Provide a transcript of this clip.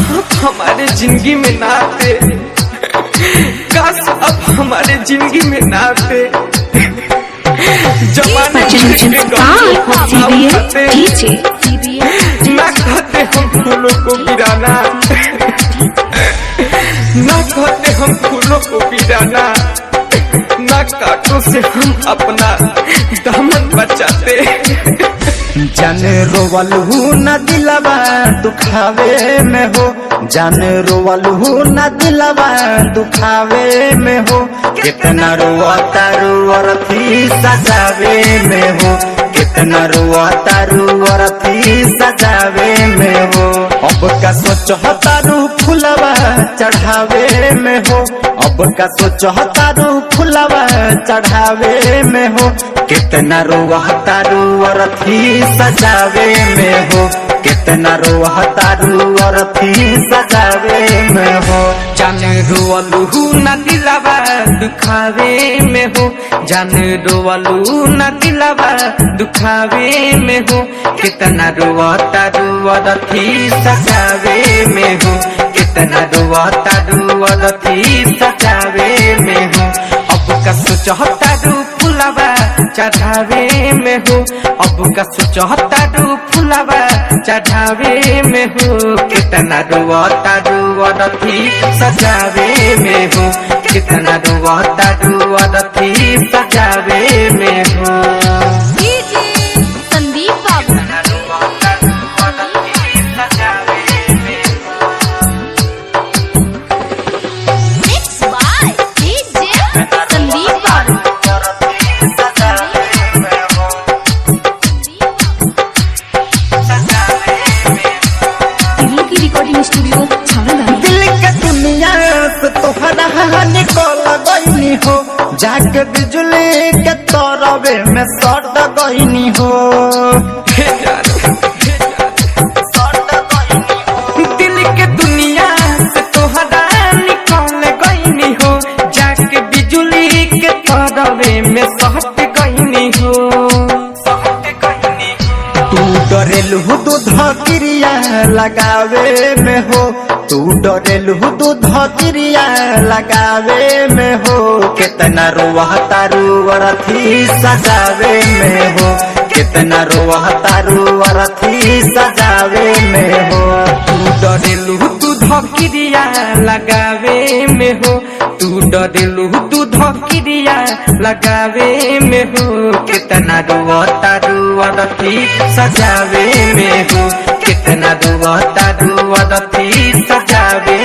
आप हमारे जिंदगी में ना आते, काश अब हमारे जिंदगी में ना आते। जमाने ना कहते हम फूलों को गिराना, ना कहते हम फूलों को गिराना, ना कांटों से हम अपना दामन बचाते। जान रोवलहू न दिलवा दुखावे में हो, जान रोवलहू न दिलवा दुखावे में हो, कितना रोता रुअरथी सजावे में हो, कितना रोता रुअरथी सजावे में हो। अब का सोचता रू फुलवा चढ़ावे में हो, अब का सोचता रू फुलवा चढ़ावे में हो, कितना रोता रुअरथी सजावे में हो, कितना रोता रुअरथी सजावे में हो। जान रोवलहू न दिलवा दुखावे में हो, जान रोवलहू न दिलवा दुखावे में हो, कितना रोता रुअरथी सजावे में हो, कितना रोता रुअरथी सजावे में हो। अब का सोचता रू फुलवा चढ़ावे में हो, अब का सोचता रू फुलवा चढ़ावे में हो, कितना रोता रुअरथी सजावे में हो, कितना रोता रुअरथी सजावे में हो। निकल गईनी हो, जाके बिजली के तरवे में सट गईनी हो, दिल के दुनिया से तोहरा निकल गईनी हो, जाके बिजली के तरवे में सट गईनी हो। तू डरेलू दूध क्रिया लगावे में हो, तू डरेलू दूध क्रिया लगावे में हो, कितना रोता रुअरथी सजावे में हो, कितना रोता रुअरथी सजावे में हो। तू डरेलू दूध क्रिया लगावे में हो, तू डरेलू दूध क्रिया लगावे में हो, कितना रोता रुअरथी सजावे में हो, कितना रोता रुअरथी सजावे